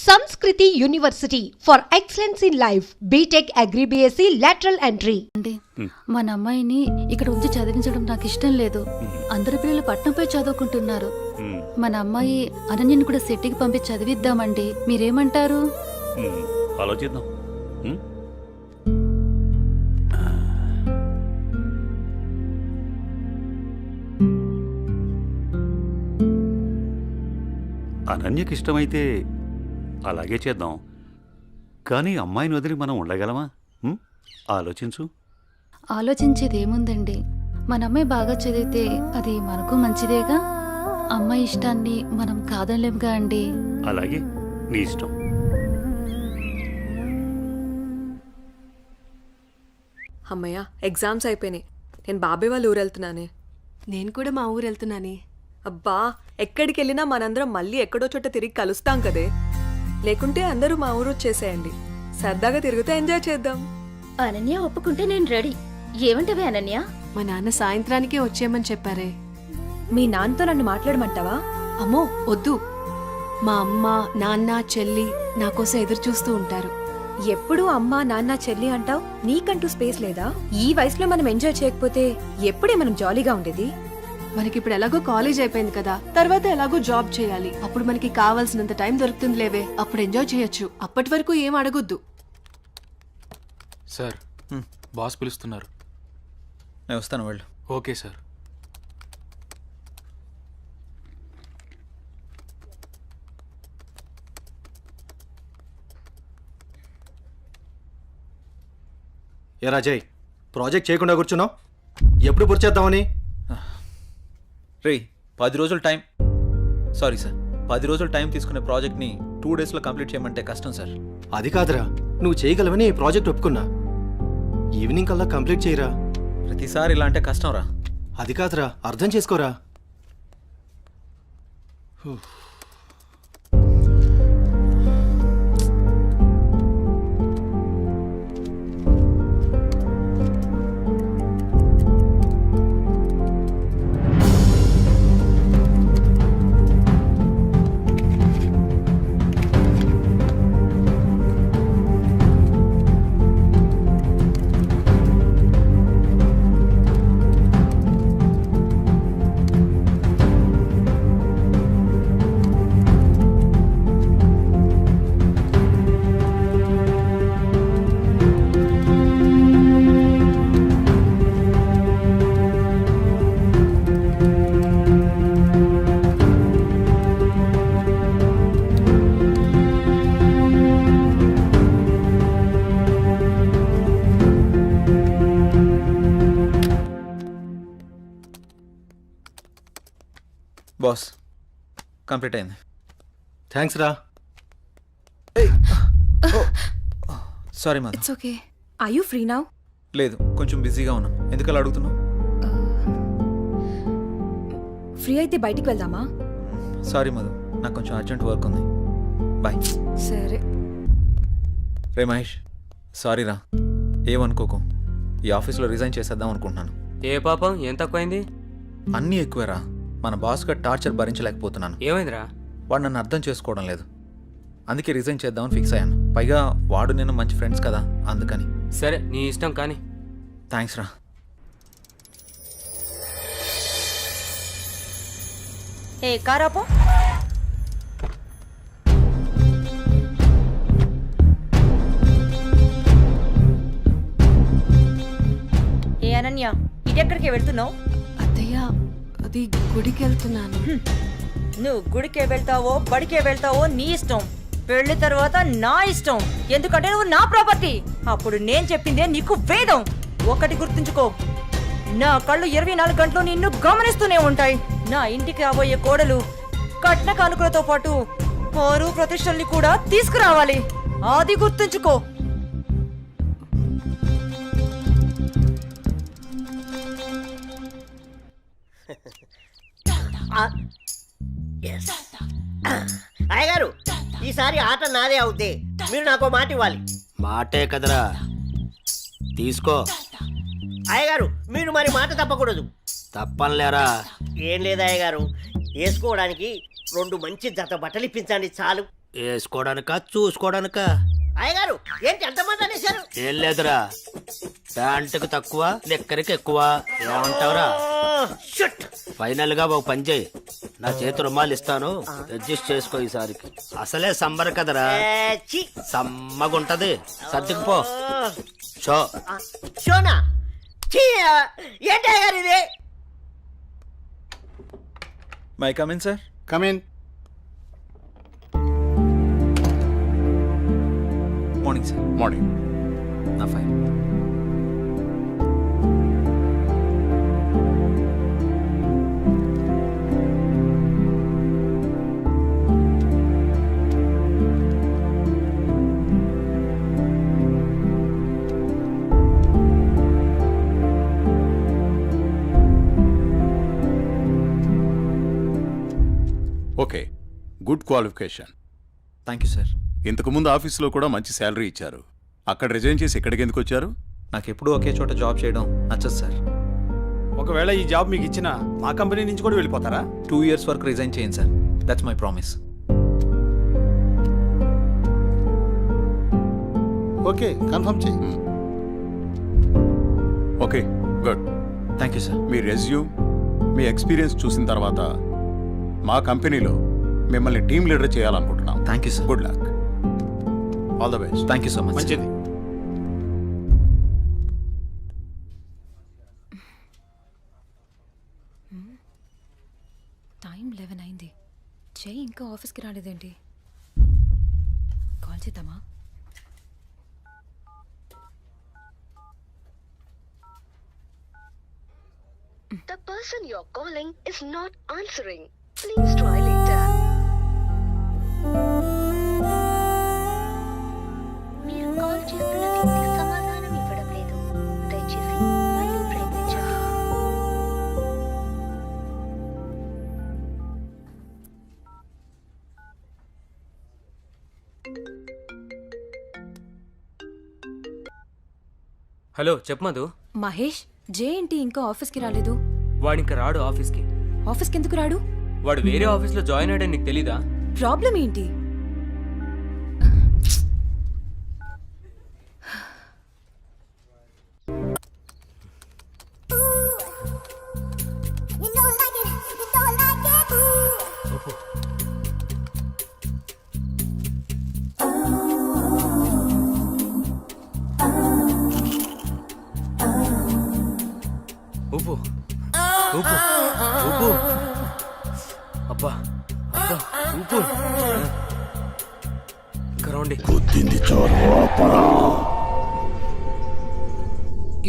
Sanskriti University for Excellence in Life, BTech Agri BSc Lateral Entry. అండి మన అమ్మాయిని ఇక్కడ ఉంచి చదివించడం నాకు ఇష్టం లేదు. అందరి పిల్లలు పట్నంపై చదువుకుంటున్నారు. మన అమ్మాయి అనన్యని కూడా సిటీకి పంపి చదివిద్దామండి. మీరేమంటారు? ఆలోచిద్దాం. అనన్యకి ఇష్టమైతే అలాగే చేద్దాం. కానీ అమ్మాయిని వదిలి మనం ఉండగలమా? ఆలోచించు. ఆలోచించేది ఏముందండి, మన అమ్మాయి బాగా చదివితే అది మనకు మంచిదేగా. అమ్మాయి ఇష్టాన్ని మనం కాదనలేముగా అండి. అలాగే, నీ ఇష్టం. అమ్మయ్య, ఎగ్జామ్స్ అయిపోయినాయి. నేను బాబాయ్ వాళ్ళ ఊరు వెళ్తున్నానే. నేను కూడా మా ఊరు వెళ్తున్నానే. అబ్బా, ఎక్కడికి వెళ్ళినా మనందరం మళ్ళీ ఎక్కడో చోట తిరిగి కలుస్తాం కదే. లేకుంటే అందరూ మా ఊరు వచ్చేసేయండి. సరదాగా తిరుగుతూ ఎంజాయ్ చేద్దాం. అనన్య ఒప్పుకుంటే నేను రెడీ. ఏమంటవే అనన్య? మా నాన్న సాయంత్రానికే వచ్చేయమని చెప్పారే. మీ నాన్నతో నన్ను మాట్లాడమంటావా? అమ్మో వద్దు, మా అమ్మ నాన్న చెల్లి నా కోసం ఎదురు చూస్తూ ఉంటారు. ఎప్పుడూ అమ్మా నాన్న చెల్లి అంటావు. నీకంటూ స్పేస్ లేదా? ఈ వయసులో మనం ఎంజాయ్ చేయకపోతే ఎప్పుడే మనం జాలీగా ఉండేది? మనకిప్పుడు ఎలాగో కాలేజ్ అయిపోయింది కదా, తర్వాత ఎలాగో జాబ్ చేయాలి. అప్పుడు మనకి కావాల్సినంత టైం దొరుకుతుంది లేవే, అప్పుడు ఎంజాయ్ చేయొచ్చు. అప్పటి వరకు ఏం అడగొద్దు. సార్, బాస్ పిలుస్తున్నారు. నేను వస్తాను, వెళ్ళు. Okay sir. ఏ రాజయ్, ప్రాజెక్ట్ చేయకుండా కూర్చున్నావు? ఎప్పుడు పూర్తి చేద్దామని? రే, 10 రోజులు టైం. సారీ సార్, 10 రోజులు టైం తీసుకునే ప్రాజెక్ట్ని 2 డేస్లో కంప్లీట్ చేయమంటే కష్టం సార్. అది కాదురా, నువ్వు చేయగలవని ఈ ప్రాజెక్ట్ ఒప్పుకున్నా. ఈవినింగ్ కల్లా కంప్లీట్ చేయరా. ప్రతిసారి ఇలా అంటే కష్టం రా. అది కాదురా, అర్థం చేసుకోరా. బాస్, కంప్లీట్ అయింది. థ్యాంక్స్ రా. సారీ మా. It's okay. Are you free now? లేదు, కొంచెం బిజీగా ఉన్నాను. ఎందుకలా అడుగుతున్నావు? ఫ్రీ అయితే బయటికి వెళ్దామా? సారీ మధు, నాకు కొంచెం అర్జెంట్ వర్క్ ఉంది. బాయ్. సరే. రే మహేష్, సారీ రా, ఏమనుకోకు. ఈ ఆఫీస్లో రిజైన్ చేసేద్దాం అనుకుంటున్నాను. ఏ పాపం, ఏం తక్కువైంది? అన్నీ ఎక్కువేరా. మన బాస్గా టార్చర్ భరించలేకపోతున్నాను. ఏమైందిరా? వాడు నన్ను అర్థం చేసుకోవడం లేదు. అందుకే రిజైన్ చేద్దామని ఫిక్స్ అయ్యాను. పైగా వాడు నేను మంచి ఫ్రెండ్స్ కదా, అందుకని. సరే, నీ ఇష్టం కానీ. థ్యాంక్స్ రా. ఏ కారాపో. ఏ అనన్య, ఇదెక్కడికి వెళ్తున్నావు? అత్తయ్య, అది గుడికి వెళ్తున్నాను. నువ్వు గుడికే వెళ్తావో బడికే వెళ్తావో నీ ఇష్టం. పెళ్లి తర్వాత నా ఇష్టం. ఎందుకంటే నువ్వు నా ప్రాపర్టీ. అప్పుడు నేను చెప్పిందే నీకు వేదం. ఒకటి గుర్తుంచుకో, నా కళ్ళు 24 గంటలు నిన్ను గమనిస్తూనే ఉంటాయి. నా ఇంటికి రాబోయే కోడలు కట్న కానుకలతో పాటు పరువు ప్రతిష్టల్ని కూడా తీసుకురావాలి. అది గుర్తుంచుకో. అయ్యగారు, ఈసారి ఆట నాదే అవుద్ది. మీరు నాకు మాట ఇవ్వాలి. మాటే కదరా, తీసుకో. అయ్యగారు, మీరు మరి మాట తప్పకూడదు. తప్పనిలేరా. ఏం లేదు అయ్యగారు, వేసుకోవడానికి 2 మంచి జత బట్టలు ఇప్పించండి చాలు. వేసుకోవడానిక చూసుకోవడానిక? అయ్యగారు ఏంటి ఎంతమంది అనేశారు? ఏం లేదురా, ప్యాంటుకు తక్కువ లెక్కరికి ఎక్కువ. ఏమంటావురా? ఫైనల్ గా ఒక పని చేయి, నా చేతి రుమాలు ఇస్తాను, అడ్జస్ట్ చేసుకో ఈసారికి. అసలే సమ్మర్ కదరా, సమ్మగుంటది, సర్దుకుపో. షో షోనా? ఏంటి అయ్యగారు ఇది? May come in sir. Come in. Morning sir. Morning. నా fine. Okay, good qualification. Thank you sir. ఇంతకుముందు ఆఫీస్లో కూడా మంచి శాలరీ ఇచ్చారు. అక్కడ రిజైన్ చేసి ఇక్కడికి ఎందుకు వచ్చారు? నాకు ఎప్పుడూ ఒకే చోట జాబ్ చేయడం నచ్చదు సార్. ఒకవేళ ఈ జాబ్ మీకు ఇచ్చినా మా కంపెనీ నుంచి కూడా వెళ్ళిపోతారా? 2 years వరకు రిజైన్ చేయండి sir. That's my promise. Okay, confirm చేయి. Okay, good. Thank you sir. మీ రెజ్యూమ్, మీ ఎక్స్పీరియన్స్ చూసిన తర్వాత మా కంపెనీలో మిమ్మల్ని టీమ్ లీడర్ చేయాలనుకుంటున్నాం. Thank you sir. Good luck. All the best. Thank you so much. మంచిది. టైం 11 అయింది. చెయ్యి ఇంకా ఆఫీస్కి రాలేదేంటి? కాల్ చేద్దామా? The person you're calling is not answering. Please try later. మీరు కాల్ చేస్తున్న వ్యక్తి సమాధానం ఇవ్వడం లేదు. దయచేసి మళ్ళీ ప్రయత్నించండి. హలో, చెప్పు మధు. మహేష్, జే ఏంటి ఇంకా ఆఫీస్కి రాలేదు? వాడు ఇంకా రాడు ఆఫీస్కి. ఆఫీస్కి ఎందుకు రాడు? వాడు వేరే ఆఫీస్లో జాయిన్ అయ్యాడని నీకు తెలీదా? ప్రాబ్లం ఏంటి? ఊపు ఊపు ఊపు. అబ్బా అబ్బా, ఊపు. ఇంకా రండి.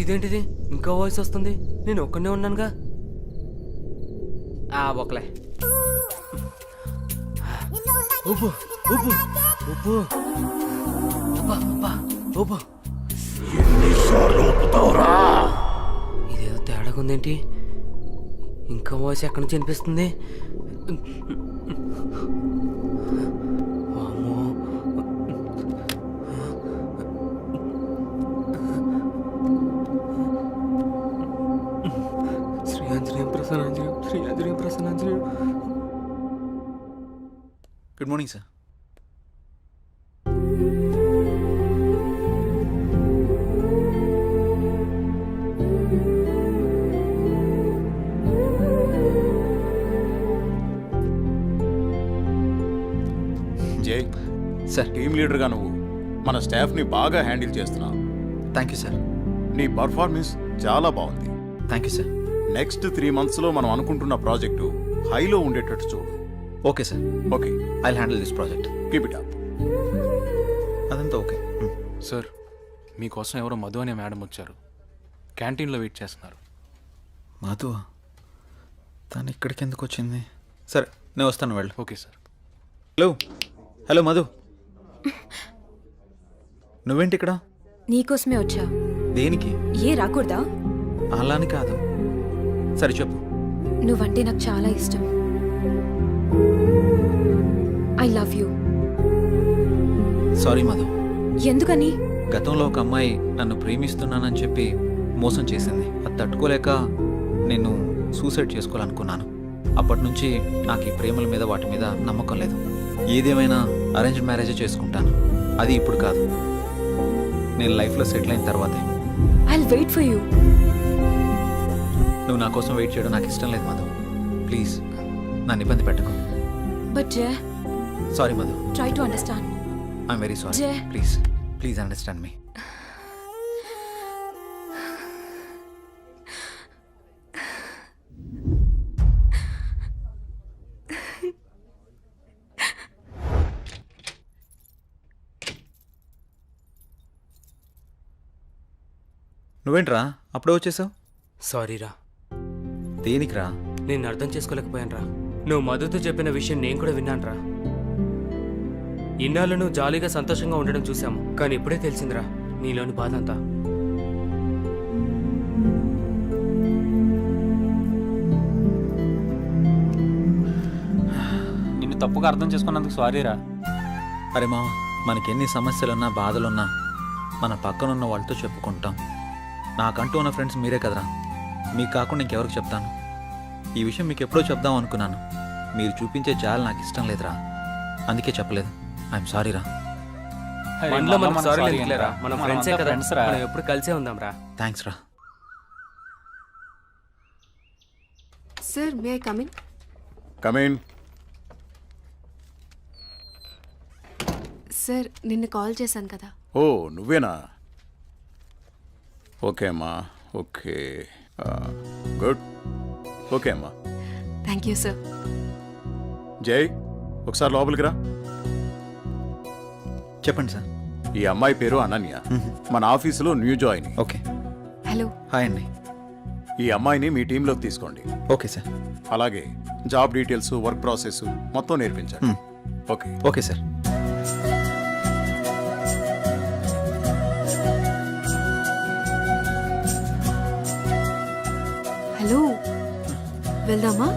ఇదేంటిది, ఇంకా వాయిస్ వస్తుంది? నేను ఒక్కనే ఉన్నానుగా. ఒకలే. ఊపు ఊపు ఊపు. అబ్బా అబ్బా, ఊపు. ఇదేదో తేడాగా ఉందేంటి? ఇంకా వాయిస్ ఎక్కడి నుంచి వినిపిస్తుంది? వామ్మో. శ్రీ ఆంజనేయం ప్రసన్నాంజనేయం, శ్రీ ఆంజనేయం ప్రసన్నాంజనేయం. Good morning sir. జై సార్. టీమ్ లీడర్గా నువ్వు మన స్టాఫ్ని బాగా హ్యాండిల్ చేస్తున్నావు. Thank you sir. నీ పర్ఫార్మెన్స్ చాలా బాగుంది. Thank you sir. నెక్స్ట్ 3 monthsలో మనం అనుకుంటున్న ప్రాజెక్టు హైలో ఉండేటట్టు చూడు. Okay sir. Okay, I handle this project. Keep it up. అదంతా ఓకే. సార్, మీకోసం ఎవరో మధు అనే మేడం వచ్చారు. క్యాంటీన్లో వెయిట్ చేస్తున్నారు. మధు? తను ఇక్కడికి ఎందుకు వచ్చింది? సరే, నేను వస్తాను, వెళ్ళు. Okay sir. Hello hello Madhu, నువ్వేంటి ఇక్కడ? నీకోసమే వచ్చా. దేనికి? ఏ రాకూడదా? అలాని కాదు. సరే చెప్పు. నువ్వంటే నాకు చాలా ఇష్టం. I love you. Sorry Madhu. ఎందుకని? గతంలో ఒక అమ్మాయి నన్ను ప్రేమిస్తున్నానని చెప్పి మోసం చేసింది. అది తట్టుకోలేక నేను సూసైడ్ చేసుకోవాలనుకున్నాను. అప్పటి నుంచి నాకు ఈ ప్రేమల మీద వాటి మీద నమ్మకం లేదు. ఏదేమైనా అరేంజ్డ్ మ్యారేజే చేసుకుంటాను. అది ఇప్పుడు కాదు, నేను లైఫ్లో సెటిల్ అయిన తర్వాతే. I wait for you. నువ్వు నా కోసం వెయిట్ చేయడం నాకు ఇష్టం లేదు మధు. ప్లీజ్ నన్ను ఇబ్బంది పెట్టకు. But Jay, sorry Madhu, try to understand. I'm very sorry. Jay. Please please understand me. నువ్వేంట్రా అప్పుడే వచ్చేసావు? సారీరా, దేనికిరా? నేను అర్థం చేసుకోలేకపోయానురా. నువ్వు మధుతో చెప్పిన విషయం నేను కూడా విన్నానురా. ఇన్నాళ్ళు నువ్వు జాలీగా సంతోషంగా ఉండడం చూసాము, కానీ ఇప్పుడే తెలిసిందిరా నీలోని బాధ అంతా. నిన్ను తప్పుగా అర్థం చేసుకున్నందుకు సారీరా. అరే మామ, మనకెన్ని సమస్యలున్నా బాధలున్నా మన పక్కనున్న వాళ్ళతో చెప్పుకుంటాం. నాకంటూ ఉన్న ఫ్రెండ్స్ మీరే కదరా. మీకు కాకుండా ఇంకెవరికి చెప్తాను? ఈ విషయం మీకు ఎప్పుడో చెప్దాం అనుకున్నాను. మీరు చూపించే జాలి నాకు ఇష్టం లేదురా, అందుకే చెప్పలేదు. ఐఎమ్ సారీ రా. మనలో మనకు సారీలు ఎందుకులేరా? మనం ఫ్రెండ్సే కదా, మనం ఎప్పుడు కలిసే ఉందాం రా. థ్యాంక్స్ రా. Sir, may I come in? Come in. Sir, నిన్న కాల్ చేశాను కదా. ఓ నువ్వేనా? ఓకే అమ్మా, ఓకే, గుడ్. ఓకే అమ్మా. Thank you sir. జై, ఒకసారి లోపలికి రా. చెప్పండి సార్. ఈ అమ్మాయి పేరు అనన్య, మన ఆఫీసులో new join. Okay. Hello. Hi అండి. ఈ అమ్మాయిని మీ టీంలోకి తీసుకోండి. Okay sir. అలాగే జాబ్ డీటెయిల్స్, వర్క్ ప్రాసెస్ మొత్తం నేర్పించండి. ఓకే. Okay sir. హలో, వెళ్దామా?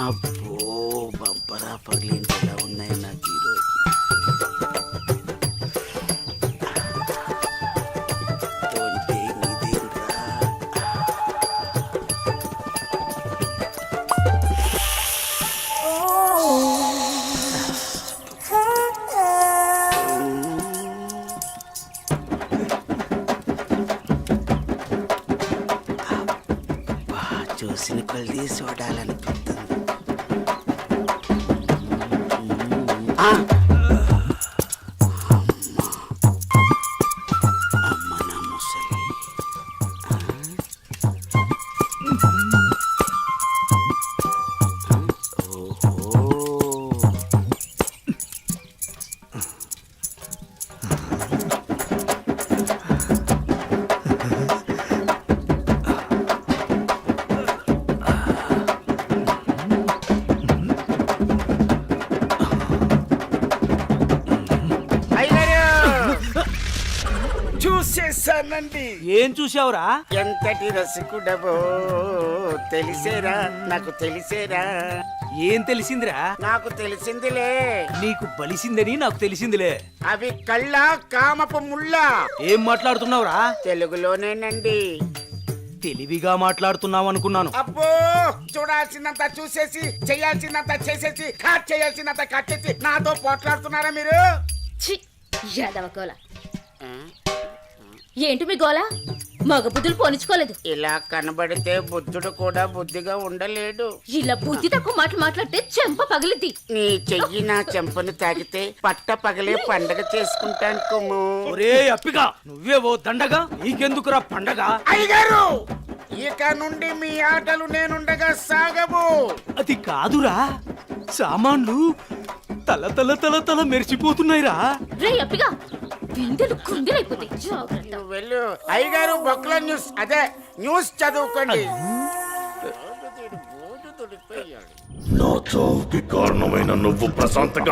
అబ్బో, బంపరా పగిలించేలా ఉన్నాయి నాకు ఈరోజు. చూసిన కొద్ది చూడాలనిపిస్తుంది. అమ్మ నా ముసలి. చూసేసానండి. ఏం చూసావురా? ఎంతటి రసికుడవో తెలిసేరా, నాకు తెలిసేరా. ఏం తెలిసిందిరా? నాకు తెలిసిందిలే. నీకు బలిసిందని నాకు తెలిసిందిలే. అవి కళ్ళ కామపు ముళ్ళ. ఏం మాట్లాడుతున్నావురా? తెలుగులోనేనండి. తెలివిగా మాట్లాడుతున్నావు అనుకున్నాను. అబ్బో, చూడాల్సినంత చూసేసి, చేయాల్సినంత చేసేసి, కట్ చేయాల్సినంత కట్ చేసి నాతో పోట్లాడుతున్నారా మీరు? ఏంటి మీ గోలా? మగ బుద్ధులు పోనిచ్చుకోలేదు. ఇలా కనబడితే బుద్ధుడు కూడా బుద్ధిగా ఉండలేడు. ఇలా బుద్ధి తక్కువ మాటలు మాట్లాడితే చెంప పగిలిద్ది. నీ చెయ్యి నా చెంపను తాకితే పట్ట పగలే పండగ చేసుకుంటాను కుమ్ము. ఒరే అప్పిగా, నువ్వే ఓ దండగా, నీకెందుకురా పండగ? అయ్యగారు, ఇక నుండి మీ ఆటలు నేనుండగా సాగవు. అది కాదురా, సామాన్లు తల తల తల తల మెరిసిపోతున్నాయిరా. రే అప్పిగా, బిందెలు కుందెలైపోతాయి. జాగ్రత్త. నువ్వు వెళ్ళు. అయ్యగారు, బొక్కల న్యూస్, అదే న్యూస్ చదువుకోండి. నా చావుకి కారణమైన నువ్వు ప్రశాంతంగా